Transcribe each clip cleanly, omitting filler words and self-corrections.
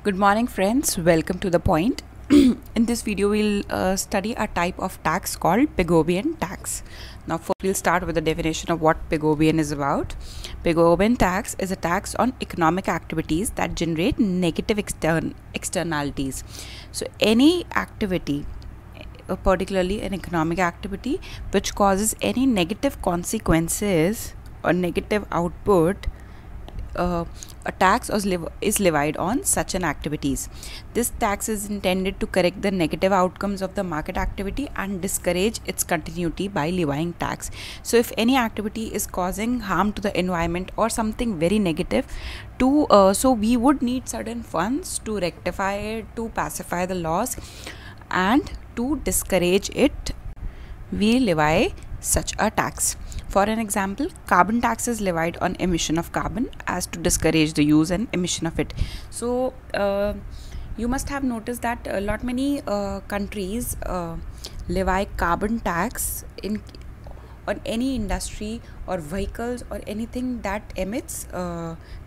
Good morning friends, welcome to the point. In this video we'll study a type of tax called Pigovian tax. Now first we'll start with the definition of what Pigovian is about. Pigovian tax is a tax on economic activities that generate negative externalities. So any activity, particularly an economic activity which causes any negative consequences or negative output, a tax is levied on such an activities. This tax is intended to correct the negative outcomes of the market activity and discourage its continuity by levying tax. So if any activity is causing harm to the environment or something very negative, so we would need certain funds to rectify it, to pacify the loss, and to discourage it, we levy such a tax. For an example, carbon tax is levied on emission of carbon as to discourage the use and emission of it. So you must have noticed that many countries levy carbon tax on any industry or vehicles or anything that emits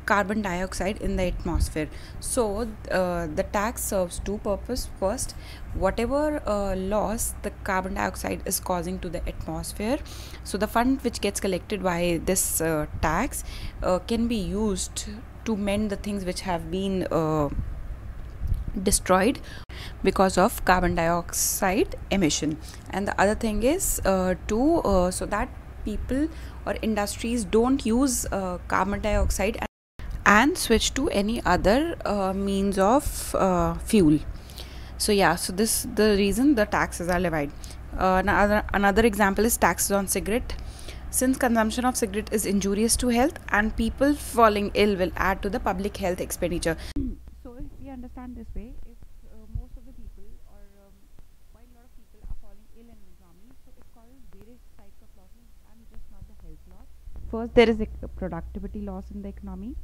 carbon dioxide in the atmosphere. So the tax serves two purposes. First, whatever loss the carbon dioxide is causing to the atmosphere, so the fund which gets collected by this tax can be used to mend the things which have been destroyed because of carbon dioxide emission. And the other thing is so that people or industries don't use carbon dioxide and switch to any other means of fuel. So this is the reason the taxes are levied. Another example is taxes on cigarette. Since consumption of cigarette is injurious to health and people falling ill will add to the public health expenditure. So if we understand this way, if most of the people or quite a lot of people are falling ill in the economy, so it causes various types of losses and just not the health loss. First, there is a productivity loss in the economy.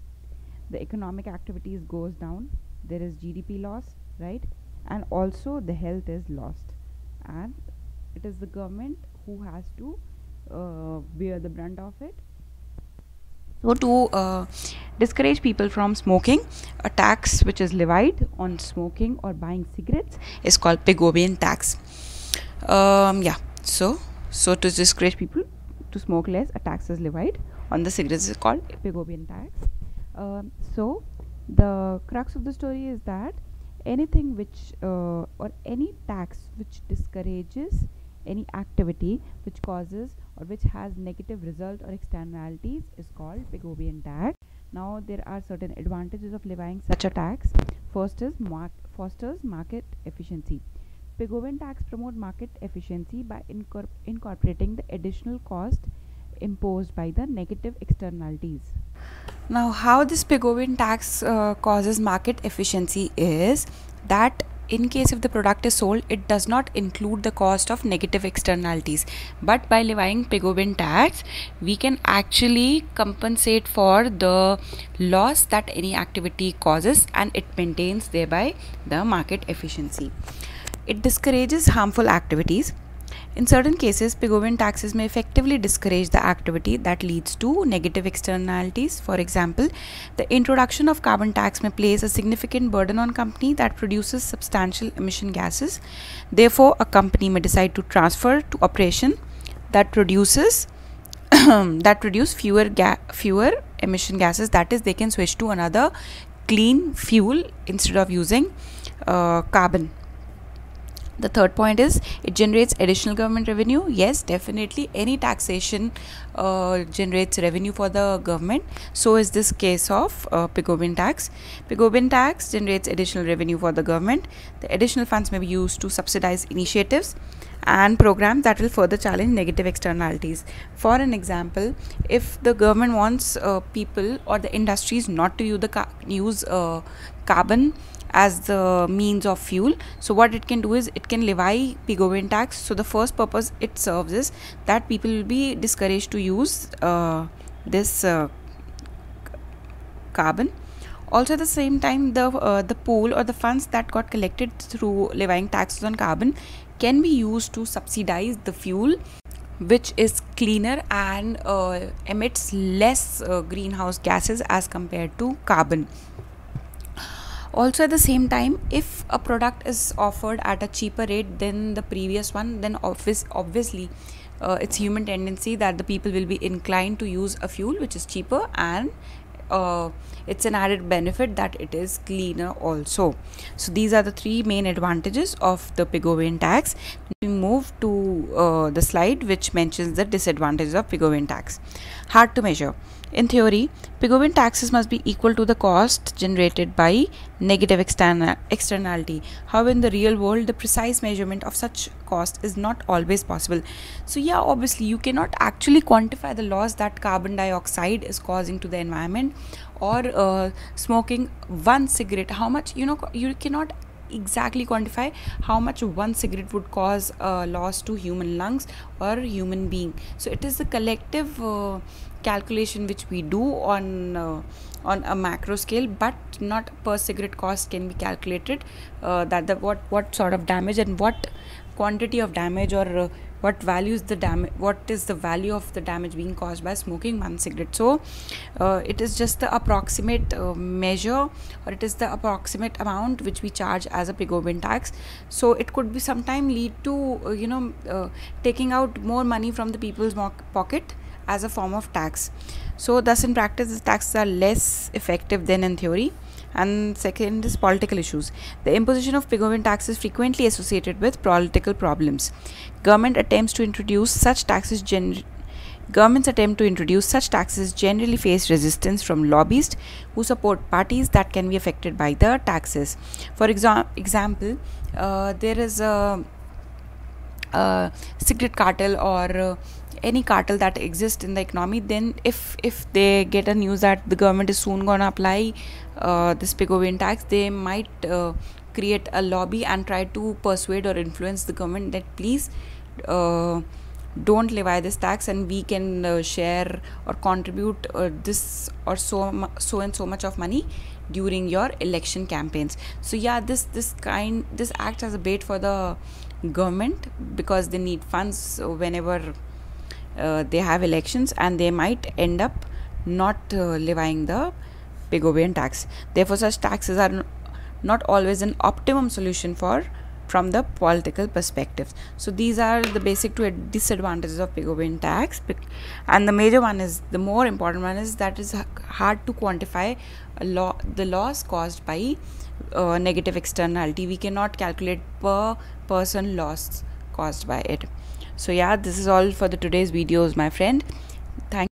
The economic activities goes down. There is GDP loss, right? And also the health is lost, and it is the government who has to bear the brunt of it. So to discourage people from smoking, a tax which is levied on smoking or buying cigarettes is called Pigovian tax. So to discourage people to smoke less, a tax is levied on the cigarettes is called Pigovian tax. So the crux of the story is that anything which or any tax which discourages any activity which causes or which has negative result or externalities is called Pigouvian tax. Now there are certain advantages of levying such a tax. First is fosters market efficiency. Pigouvian tax promote market efficiency by incorporating the additional cost imposed by the negative externalities. Now how this Pigouvian tax causes market efficiency is that in case if the product is sold, it does not include the cost of negative externalities, but by levying Pigouvian tax we can actually compensate for the loss that any activity causes, and it maintains thereby the market efficiency. It discourages harmful activities. In certain cases, Pigouvian taxes may effectively discourage the activity that leads to negative externalities. For example, the introduction of carbon tax may place a significant burden on a company that produces substantial emission gases. Therefore, a company may decide to transfer to operation that produces fewer emission gases. That is, they can switch to another clean fuel instead of using carbon. The third point is it generates additional government revenue. Yes, definitely any taxation generates revenue for the government. So is this case of Pigouvian tax. Pigouvian tax generates additional revenue for the government. The additional funds may be used to subsidize initiatives and programs that will further challenge negative externalities. For an example, if the government wants people or the industries not to use carbon as the means of fuel, so what it can do is it can levy Pigouvian tax. So the first purpose it serves is that people will be discouraged to use this carbon. Also at the same time, the pool or the funds that got collected through levying taxes on carbon can be used to subsidize the fuel which is cleaner and emits less greenhouse gases as compared to carbon. Also, at the same time, if a product is offered at a cheaper rate than the previous one, then obviously it's human tendency that the people will be inclined to use a fuel which is cheaper, and it's an added benefit that it is cleaner also. So these are the three main advantages of the Pigouvian tax. We move to the slide which mentions the disadvantages of Pigouvian tax. Hard to measure. In theory, Pigouvian taxes must be equal to the cost generated by negative externality. However, in the real world, the precise measurement of such cost is not always possible. So yeah, obviously you cannot actually quantify the loss that carbon dioxide is causing to the environment, or smoking one cigarette, how much, you cannot exactly quantify how much one cigarette would cause a loss to human lungs or human being. So it is the collective calculation which we do on a macro scale, but not per cigarette cost can be calculated, that the what sort of damage and what quantity of damage, or what values the damage, what is the value of the damage being caused by smoking one cigarette. So it is just the approximate measure, or it is the approximate amount which we charge as a Pigouvian tax. So it could be sometime lead to taking out more money from the people's pocket as a form of tax. So thus in practice the taxes are less effective than in theory. And second is political issues. The imposition of Pigouvian tax is frequently associated with political problems. Governments attempt to introduce such taxes generally face resistance from lobbyists who support parties that can be affected by the taxes. For example, there is a cigarette cartel, or any cartel that exists in the economy. Then if they get a news that the government is soon gonna apply this Pigouvian tax, they might create a lobby and try to persuade or influence the government that please don't levy this tax, and we can share or contribute this or so and so much of money during your election campaigns. So yeah, this acts as a bait for the government, because they need funds whenever they have elections, and they might end up not levying the Pigouvian tax. Therefore, such taxes are not always an optimum solution from the political perspective. So these are the basic two disadvantages of Pigouvian tax, and the major one is, the more important one is, that is hard to quantify the loss caused by negative externality. We cannot calculate per person loss caused by it. So yeah, this is all for the today's videos, my friend. Thank